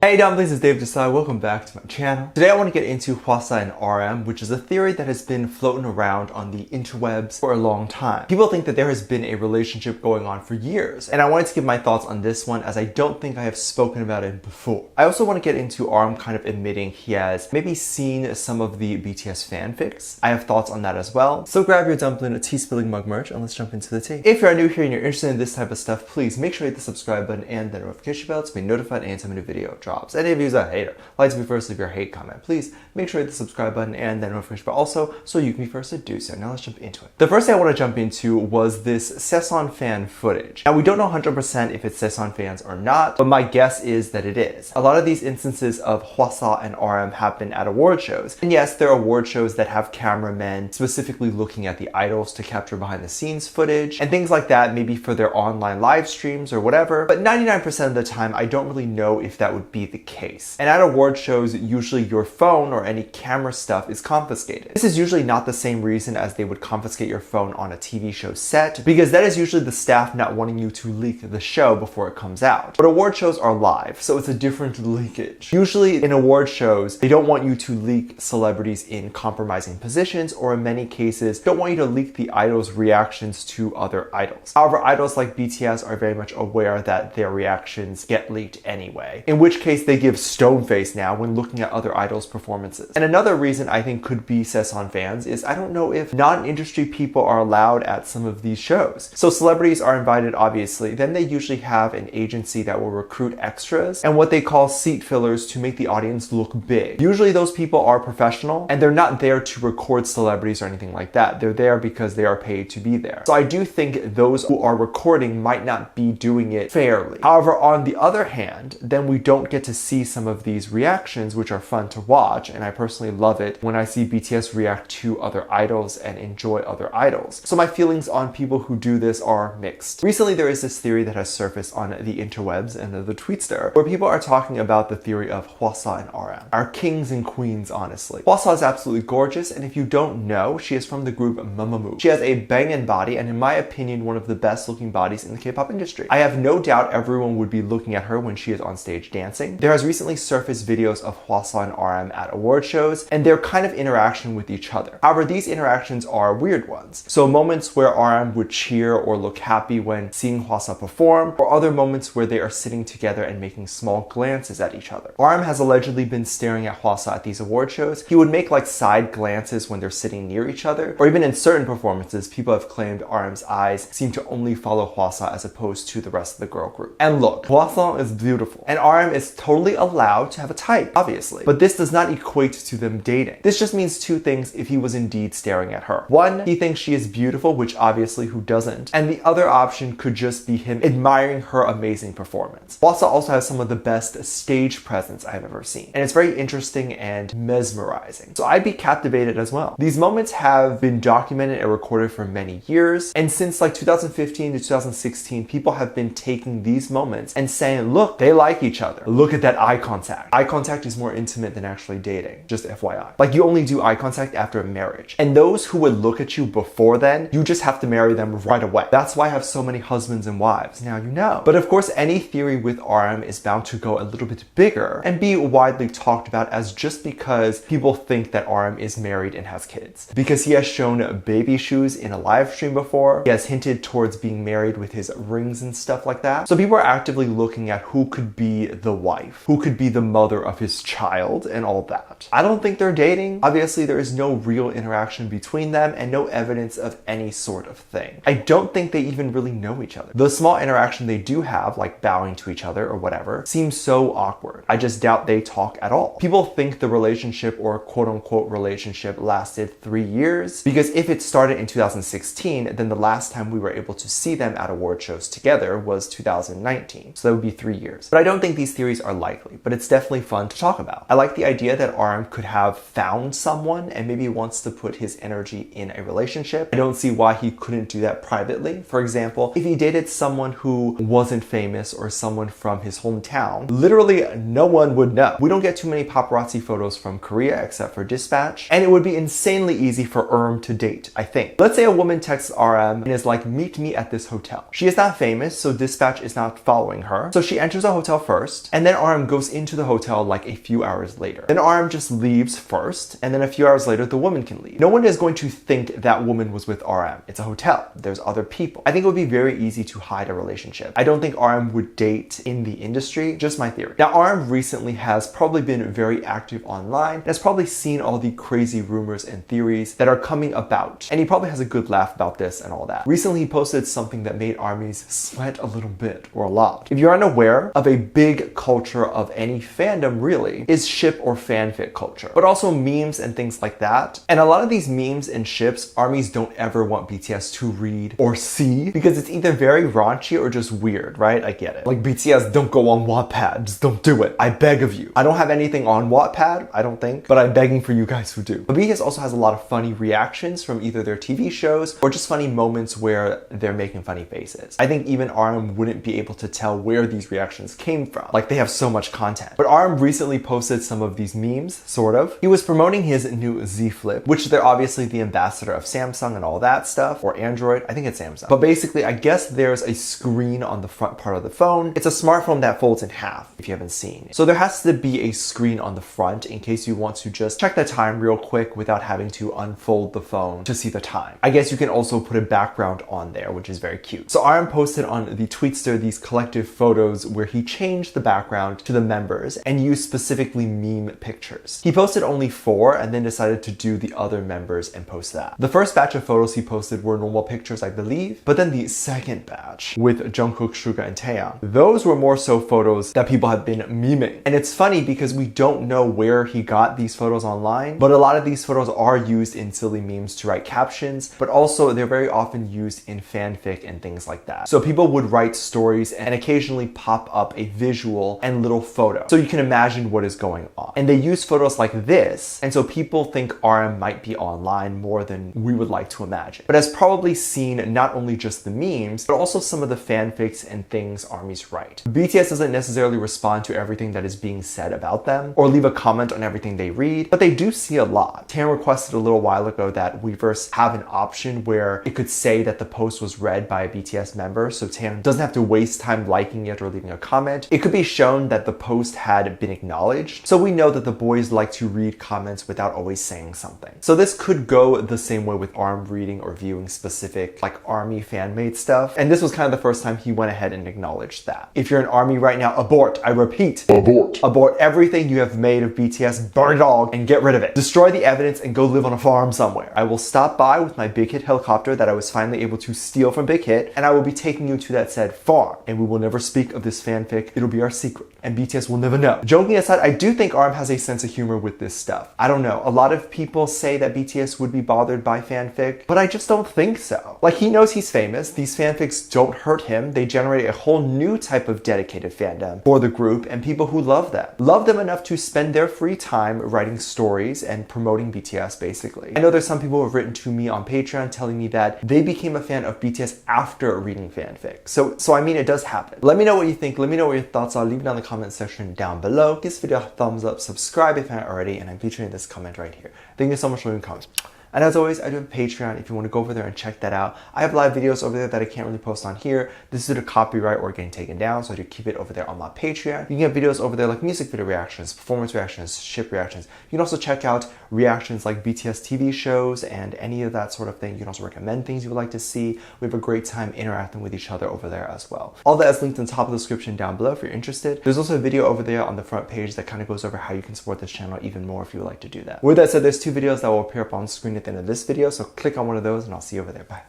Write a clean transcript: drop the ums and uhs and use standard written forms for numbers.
Hey dumplings, it's Dave Desai. Welcome back to my channel. Today I want to get into Hwasa and RM, which is a theory that has been floating around on the interwebs for a long time. People think that there has been a relationship going on for years, and I wanted to give my thoughts on this one as I don't think I have spoken about it before. I also want to get into RM kind of admitting he has maybe seen some of the BTS fanfics. I have thoughts on that as well. So grab your dumpling tea spilling mug merch and let's jump into the tea. If you are new here and you're interested in this type of stuff, please make sure you hit the subscribe button and the notification bell to be notified anytime a new video drops. And if you're a hater, like to be first, leave your hate comment. Please make sure you hit the subscribe button and then notification bell also so you can be first to do so. Now let's jump into it. The first thing I want to jump into was this Saeson fan footage. Now we don't know 100% if it's Saeson fans or not, but my guess is that it is. A lot of these instances of Hwasa and RM happen at award shows. And yes, there are award shows that have cameramen specifically looking at the idols to capture behind the scenes footage and things like that, maybe for their online live streams or whatever. But 99% of the time, I don't really know if that would be the case. And at award shows, usually your phone or any camera stuff is confiscated. This is usually not the same reason as they would confiscate your phone on a TV show set, because that is usually the staff not wanting you to leak the show before it comes out. But award shows are live, so it's a different leakage. Usually in award shows, they don't want you to leak celebrities in compromising positions, or in many cases, don't want you to leak the idols' reactions to other idols. However, idols like BTS are very much aware that their reactions get leaked anyway, in which case they give stone face now when looking at other idols' performances. And another reason I think could be Saeson fans is I don't know if non-industry people are allowed at some of these shows. So celebrities are invited, obviously, then they usually have an agency that will recruit extras and what they call seat fillers to make the audience look big. Usually those people are professional and they're not there to record celebrities or anything like that. They're there because they are paid to be there. So I do think those who are recording might not be doing it fairly. However, on the other hand, then we don't get to see some of these reactions, which are fun to watch, and I personally love it when I see BTS react to other idols and enjoy other idols. So my feelings on people who do this are mixed. Recently there is this theory that has surfaced on the interwebs and the tweetster, where people are talking about the theory of Hwasa and RM, our kings and queens, honestly. Hwasa is absolutely gorgeous, and if you don't know, she is from the group Mamamoo. She has a bangtan body, and in my opinion, one of the best looking bodies in the K-pop industry. I have no doubt everyone would be looking at her when she is on stage dancing. There has recently surfaced videos of Hwasa and RM at award shows and their kind of interaction with each other. However, these interactions are weird ones. So moments where RM would cheer or look happy when seeing Hwasa perform, or other moments where they are sitting together and making small glances at each other. RM has allegedly been staring at Hwasa at these award shows. He would make like side glances when they're sitting near each other, or even in certain performances, people have claimed RM's eyes seem to only follow Hwasa as opposed to the rest of the girl group. And look, Hwasa is beautiful, and RM is totally allowed to have a type, obviously, but this does not equate to them dating. This just means two things if he was indeed staring at her. One, he thinks she is beautiful, which obviously who doesn't? And the other option could just be him admiring her amazing performance. Hwasa also has some of the best stage presence I have ever seen, and it's very interesting and mesmerizing. So I'd be captivated as well. These moments have been documented and recorded for many years, and since like 2015 to 2016, people have been taking these moments and saying, look, they like each other. Look at that eye contact. Eye contact is more intimate than actually dating, just FYI. Like you only do eye contact after a marriage. And those who would look at you before then, you just have to marry them right away. That's why I have so many husbands and wives. Now you know. But of course, any theory with RM is bound to go a little bit bigger and be widely talked about as just because people think that RM is married and has kids. Because he has shown baby shoes in a live stream before. He has hinted towards being married with his rings and stuff like that. So people are actively looking at who could be the wife, who could be the mother of his child, and all that. I don't think they're dating. Obviously, there is no real interaction between them and no evidence of any sort of thing. I don't think they even really know each other. The small interaction they do have, like bowing to each other or whatever, seems so awkward. I just doubt they talk at all. People think the relationship or quote-unquote relationship lasted 3 years, because if it started in 2016, then the last time we were able to see them at award shows together was 2019. So that would be 3 years. But I don't think these theories are likely, but it's definitely fun to talk about. I like the idea that RM could have found someone and maybe wants to put his energy in a relationship. I don't see why he couldn't do that privately. For example, if he dated someone who wasn't famous or someone from his hometown, literally no one would know. We don't get too many paparazzi photos from Korea except for Dispatch, and it would be insanely easy for to date, I think. Let's say a woman texts RM and is like, meet me at this hotel. She is not famous, so Dispatch is not following her. So she enters a hotel first, and then then RM goes into the hotel like a few hours later. Then RM just leaves first, and then a few hours later the woman can leave. No one is going to think that woman was with RM. It's a hotel. There's other people. I think it would be very easy to hide a relationship. I don't think RM would date in the industry, just my theory. Now RM recently has probably been very active online and has probably seen all the crazy rumors and theories that are coming about, and he probably has a good laugh about this and all that. Recently he posted something that made ARMYs sweat a little bit, or a lot. If you're unaware of a big culture of any fandom really, is ship or fanfic culture, but also memes and things like that. And a lot of these memes and ships, ARMYs don't ever want BTS to read or see because it's either very raunchy or just weird, right? I get it. Like BTS, don't go on Wattpad, just don't do it. I beg of you. I don't have anything on Wattpad, I don't think, but I'm begging for you guys who do. But BTS also has a lot of funny reactions from either their TV shows or just funny moments where they're making funny faces. I think even RM wouldn't be able to tell where these reactions came from. Like they have so much content. But RM recently posted some of these memes, sort of. He was promoting his new Z Flip, which they're obviously the ambassador of Samsung and all that stuff, or Android, I think it's Samsung. But basically, I guess there's a screen on the front part of the phone. It's a smartphone that folds in half, if you haven't seen it. So there has to be a screen on the front in case you want to just check the time real quick without having to unfold the phone to see the time. I guess you can also put a background on there, which is very cute. So RM posted on the Tweetster these collective photos where he changed the background to the members and used specifically meme pictures. He posted only 4 and then decided to do the other members and post that. The first batch of photos he posted were normal pictures, I believe, but then the second batch with Jungkook, Suga, and Taeyang, those were more so photos that people have been memeing. And it's funny because we don't know where he got these photos online, but a lot of these photos are used in silly memes to write captions, but also they're very often used in fanfic and things like that. So people would write stories and occasionally pop up a visual and little photo, so you can imagine what is going on. And they use photos like this, and so people think RM might be online more than we would like to imagine, but has probably seen not only just the memes, but also some of the fanfics and things ARMYs write. BTS doesn't necessarily respond to everything that is being said about them, or leave a comment on everything they read, but they do see a lot. Tan requested a little while ago that Weverse have an option where it could say that the post was read by a BTS member, so Tan doesn't have to waste time liking it or leaving a comment. It could be shown that the post had been acknowledged, so we know that the boys like to read comments without always saying something. So this could go the same way with ARM reading or viewing specific like ARMY fan-made stuff, and this was kind of the first time he went ahead and acknowledged that. If you're an ARMY right now, abort. I repeat, abort. Abort everything you have made of BTS, burn it all and get rid of it. Destroy the evidence and go live on a farm somewhere. I will stop by with my Big Hit helicopter that I was finally able to steal from Big Hit, and I will be taking you to that said farm, and we will never speak of this fanfic. It'll be our secret, and BTS will never know. Joking aside, I do think RM has a sense of humor with this stuff. I don't know. A lot of people say that BTS would be bothered by fanfic, but I just don't think so. Like, he knows he's famous. These fanfics don't hurt him. They generate a whole new type of dedicated fandom for the group and people who love them. Love them enough to spend their free time writing stories and promoting BTS, basically. I know there's some people who have written to me on Patreon telling me that they became a fan of BTS after reading fanfic. So I mean, it does happen. Let me know what you think. Let me know what your thoughts are. Leave it down in the comment section down below. Give this video a thumbs up, subscribe if you haven't already, and I'm featuring this comment right here. Thank you so much for leaving comments. And as always, I do have a Patreon if you want to go over there and check that out. I have live videos over there that I can't really post on here. This is due to copyright or getting taken down, so I do keep it over there on my Patreon. You can get videos over there like music video reactions, performance reactions, ship reactions. You can also check out reactions like BTS TV shows and any of that sort of thing. You can also recommend things you would like to see. We have a great time interacting with each other over there as well. All that is linked in the top of the description down below if you're interested. There's also a video over there on the front page that kind of goes over how you can support this channel even more if you would like to do that. With that said, there's 2 videos that will appear up on screen at the end of this video, so click on one of those and I'll see you over there. Bye.